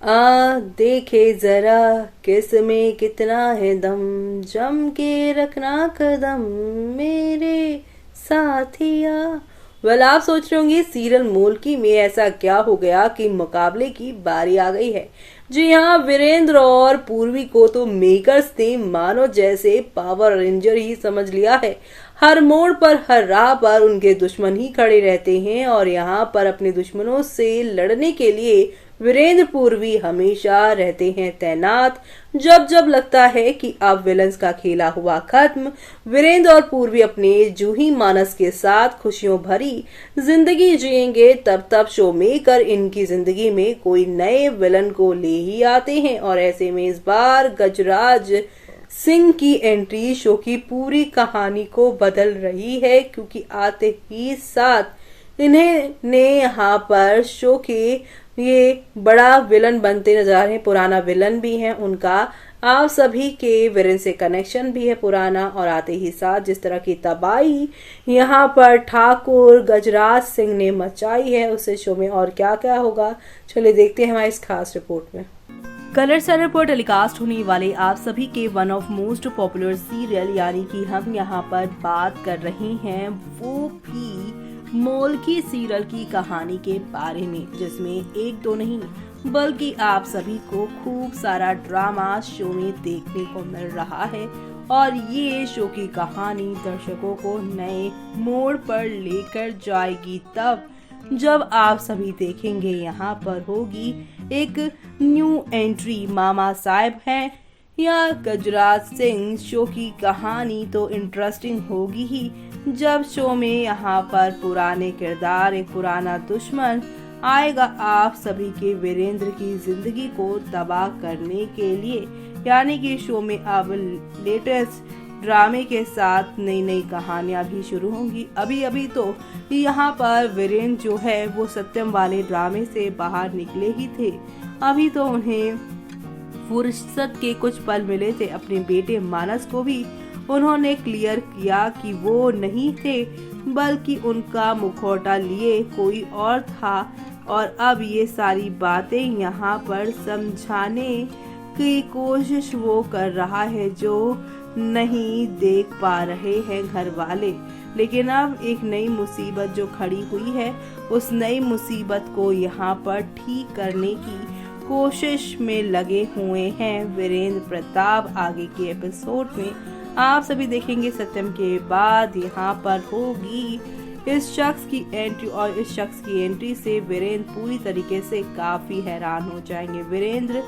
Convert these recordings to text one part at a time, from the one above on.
देखे जरा किस में कितना है दम, जम के रखना कदम मेरे साथिया। आप सोच रहे होंगे सीरियल मोल्की में ऐसा क्या हो गया कि मुकाबले की बारी आ गई है। जी हाँ, वीरेंद्र और पूर्वी को तो मेकर्स ने मानो जैसे पावर रेंजर ही समझ लिया है। हर मोड़ पर, हर राह पर उनके दुश्मन ही खड़े रहते हैं और यहाँ पर अपने दुश्मनों से लड़ने के लिए वीरेंद्र पूर्वी हमेशा रहते हैं तैनात। जब जब लगता है कि अब विलन्स का खेला हुआ खत्म, वीरेंद्र और पूर्वी अपने जूही मानस के साथ खुशियों भरी जिंदगी जिएंगे, तब तब शो मेकर इनकी जिंदगी में कोई नए विलन को ले ही आते हैं। और ऐसे में इस बार गजराज सिंह की एंट्री शो की पूरी कहानी को बदल रही है, क्योंकि आते ही साथ इन्हें ने यहाँ पर शो के ये बड़ा विलन बनते नजर आ रहे हैं। पुराना विलन भी है उनका, आप सभी के वीरेन से कनेक्शन भी है पुराना। और आते ही साथ जिस तरह की तबाही यहाँ पर ठाकुर गजराज सिंह ने मचाई है, उससे शो में और क्या क्या होगा, चलिए देखते हैं हमारी इस खास रिपोर्ट में। कलर्स चैनल पर टेलीकास्ट होने वाले आप सभी के one of most popular serial यानी कि हम यहाँ पर बात कर रहे हैं वो भी मोल्की सीरियल की कहानी के बारे में, जिसमें एक दो नहीं बल्कि आप सभी को खूब सारा ड्रामा शो में देखने को मिल रहा है। और ये शो की कहानी दर्शकों को नए मोड़ पर लेकर जाएगी तब जब आप सभी देखेंगे यहाँ पर होगी एक न्यू एंट्री। मामा साहब हैं या गजराज सिंह, शो की कहानी तो इंटरेस्टिंग होगी ही जब शो में यहाँ पर पुराने किरदार, एक पुराना दुश्मन आएगा आप सभी के वीरेंद्र की जिंदगी को तबाह करने के लिए। यानी कि शो में अब लेटेस्ट ड्रामे के साथ नई नई कहानियां भी शुरू होंगी। अभी अभी तो यहाँ पर वीरेंद्र जो है वो सत्यम वाले ड्रामे से बाहर निकले ही थे। अभी तो उन्हें फुर्सत के कुछ पल मिले थे, अपने बेटे मानस को भी उन्होंने क्लियर किया कि वो नहीं थे बल्कि उनका मुखौटा लिए कोई और था। और अब ये सारी बातें यहाँ पर समझाने की कोशिश वो कर रहा है जो नहीं देख पा रहे हैं घर वाले। लेकिन अब एक नई मुसीबत जो खड़ी हुई है, उस नई मुसीबत को यहाँ पर ठीक करने की कोशिश में लगे हुए हैं वीरेंद्र प्रताप। आगे के एपिसोड में आप सभी देखेंगे सत्यम के बाद यहाँ पर होगी इस शख्स की एंट्री, और इस शख्स की एंट्री से वीरेंद्र पूरी तरीके से काफी हैरान हो जाएंगे। वीरेंद्र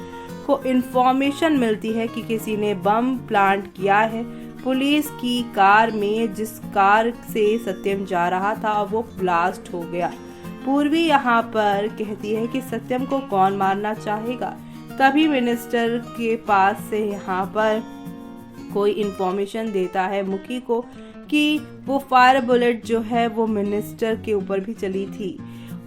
को इन्फॉर्मेशन मिलती है कि किसी ने बम प्लांट किया है पुलिस की कार में, जिस कार से सत्यम जा रहा था वो ब्लास्ट हो गया। पूर्वी यहाँ पर कहती है कि सत्यम को कौन मारना चाहेगा। तभी मिनिस्टर के पास से यहाँ पर कोई इन्फॉर्मेशन देता है मुखी को कि वो फायर बुलेट जो है वो मिनिस्टर के ऊपर भी चली थी।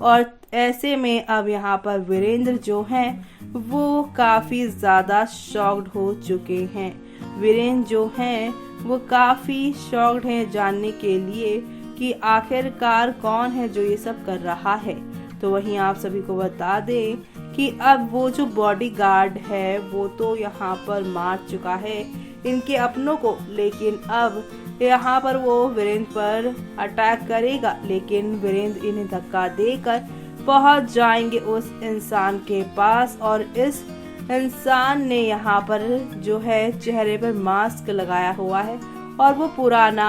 और ऐसे में अब यहाँ पर वीरेंद्र जो हैं वो काफ़ी ज़्यादा शॉक्ड हो चुके हैं। वीरेंद्र जो हैं वो काफ़ी शॉक्ड हैं जानने के लिए कि आखिरकार कौन है जो ये सब कर रहा है। तो वहीं आप सभी को बता दें कि अब वो जो बॉडीगार्ड है वो तो यहाँ पर मार चुका है इनके अपनों को, लेकिन अब यहाँ पर वो वीरेंद्र पर अटैक करेगा। लेकिन वीरेंद्र इन्हें धक्का देकर पहुंच जाएंगे उस इंसान के पास, और इस इंसान ने यहाँ पर जो है चेहरे पर मास्क लगाया हुआ है और वो पुराना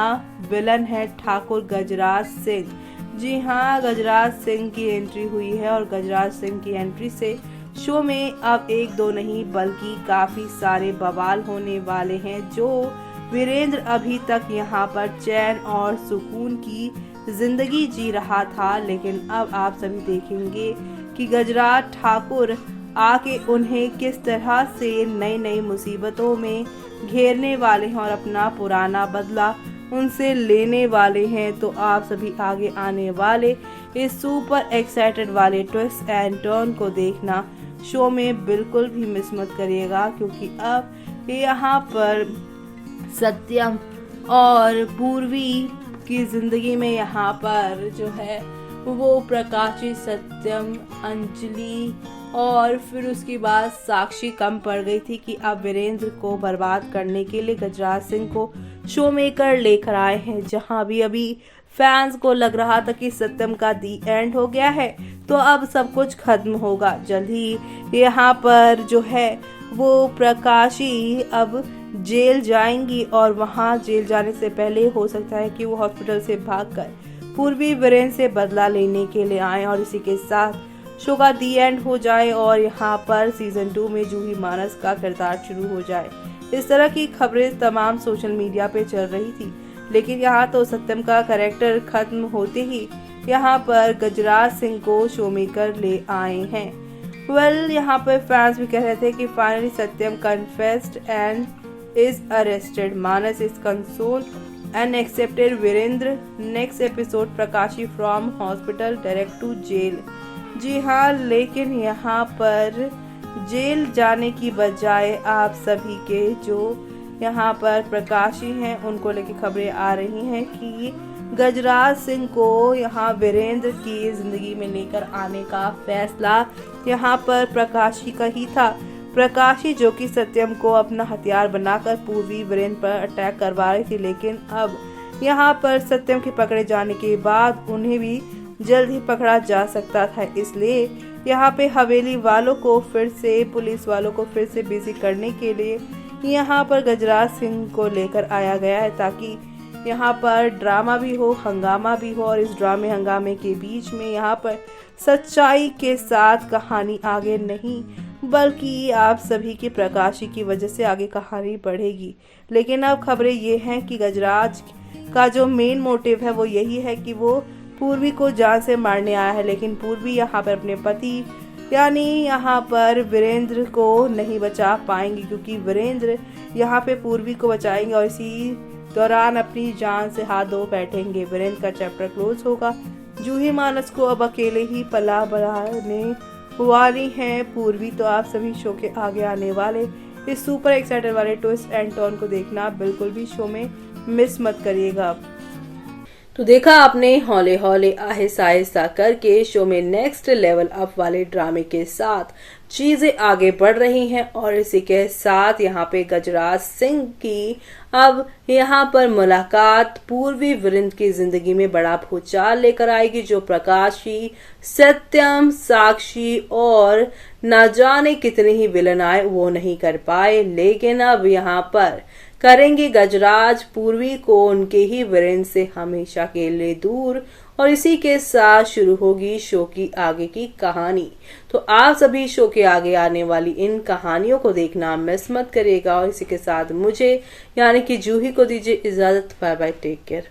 विलन है ठाकुर गजराज सिंह। जी हाँ, गजराज सिंह की एंट्री हुई है और गजराज सिंह की एंट्री से शो में अब एक दो नहीं बल्कि काफी सारे बवाल होने वाले हैं। जो वीरेंद्र अभी तक यहाँ पर चैन और सुकून की जिंदगी जी रहा था, लेकिन अब आप सभी देखेंगे कि गजराज ठाकुर आके उन्हें किस तरह से नई नई मुसीबतों में घेरने वाले हैं और अपना पुराना बदला उनसे लेने वाले हैं। तो आप सभी आगे आने वाले इस सुपर एक्साइटेड वाले ट्विस्ट एंड टर्न को देखना शो में बिल्कुल भी मिस मत करिएगा, क्योंकि अब यहाँ पर सत्यम और पूर्वी की जिंदगी में यहाँ पर जो है वो प्रकाशी, सत्यम, अंजलि और फिर उसके बाद साक्षी कम पड़ गई थी कि अब वीरेंद्र को बर्बाद करने के लिए गजराज सिंह को शो मेकर लेकर आए हैं। जहां अभी फैंस को लग रहा था कि सत्यम का दी एंड हो गया है, तो अब सब कुछ खत्म होगा। जल्द ही यहाँ पर जो है वो प्रकाशी अब जेल जाएंगी और वहां जेल जाने से पहले हो सकता है कि वो हॉस्पिटल से भागकर पूर्वी वीरेंद्र से बदला लेने के लिए आए और इसी के साथ शो का दी एंड हो जाए और यहाँ पर सीजन 2 में जूही मानस का किरदार शुरू हो जाए। इस तरह की खबरें तमाम सोशल मीडिया पे चल रही थी, लेकिन यहाँ तो सत्यम का कैरेक्टर खत्म होते ही यहाँ पर गजराज सिंह को शो मेकर ले आए हैं। यहाँ पर फैंस भी कह रहे थे कि finally Satyam confessed and is arrested. Manas is consoled and accepted Virendra. Next episode प्रकाशी from hospital direct to jail. जी हाँ, लेकिन यहाँ पर जेल जाने की बजाय आप सभी के जो यहाँ पर प्रकाशी हैं उनको लेके खबरें आ रही हैं कि गजराज सिंह को यहाँ वीरेंद्र की जिंदगी में लेकर आने का फैसला यहाँ पर प्रकाशी का ही था। प्रकाशी जो कि सत्यम को अपना हथियार बनाकर पूर्वी वीरेंद्र पर अटैक करवा रही थी, लेकिन अब यहाँ पर सत्यम के पकड़े जाने के बाद उन्हें भी जल्द ही पकड़ा जा सकता था। इसलिए यहाँ पे हवेली वालों को फिर से, पुलिस वालों को फिर से बिजी करने के लिए यहाँ पर गजराज सिंह को लेकर आया गया है, ताकि यहाँ पर ड्रामा भी हो, हंगामा भी हो और इस ड्रामे हंगामे के बीच में यहाँ पर सच्चाई के साथ कहानी आगे नहीं बल्कि आप सभी की प्रकाशी की वजह से आगे कहानी बढ़ेगी। लेकिन अब खबरें ये हैं कि गजराज का जो मेन मोटिव है वो यही है कि वो पूर्वी को जान से मारने आया है, लेकिन पूर्वी यहाँ पर अपने पति यानी यहाँ पर वीरेंद्र को नहीं बचा पाएंगे, क्योंकि वीरेंद्र यहाँ पे पूर्वी को बचाएंगे और इसी दौरान अपनी जान से हाथ धो बैठेंगे। वीरेंद्र का चैप्टर क्लोज होगा। जूही मानस को अब अकेले ही पला बढ़ाने वाली हैं पूर्वी। तो आप सभी शो के आगे आने वाले इस सुपर एक्साइटेड वाले ट्विस्ट एंड टर्न को देखना बिल्कुल भी शो में मिस मत करिएगा। तो देखा आपने, हौले हौले आहिस्ता आहिस्ता करके शो में नेक्स्ट लेवल अप वाले ड्रामे के साथ चीजें आगे बढ़ रही हैं और इसी के साथ यहाँ पे गजराज सिंह की अब यहाँ पर मुलाकात पूर्वी वीरेंद्र की जिंदगी में बड़ा भूचाल लेकर आएगी, जो प्रकाशी, सत्यम, साक्षी और न जाने कितने ही विलन आए वो नहीं कर पाए, लेकिन अब यहाँ पर करेंगे गजराज पूर्वी को उनके ही वीरेंद्र से हमेशा के लिए दूर और इसी के साथ शुरू होगी शो की आगे की कहानी। तो आप सभी शो के आगे आने वाली इन कहानियों को देखना मिस मत करिएगा और इसी के साथ मुझे यानी कि जूही को दीजिए इजाजत। Bye bye, take care.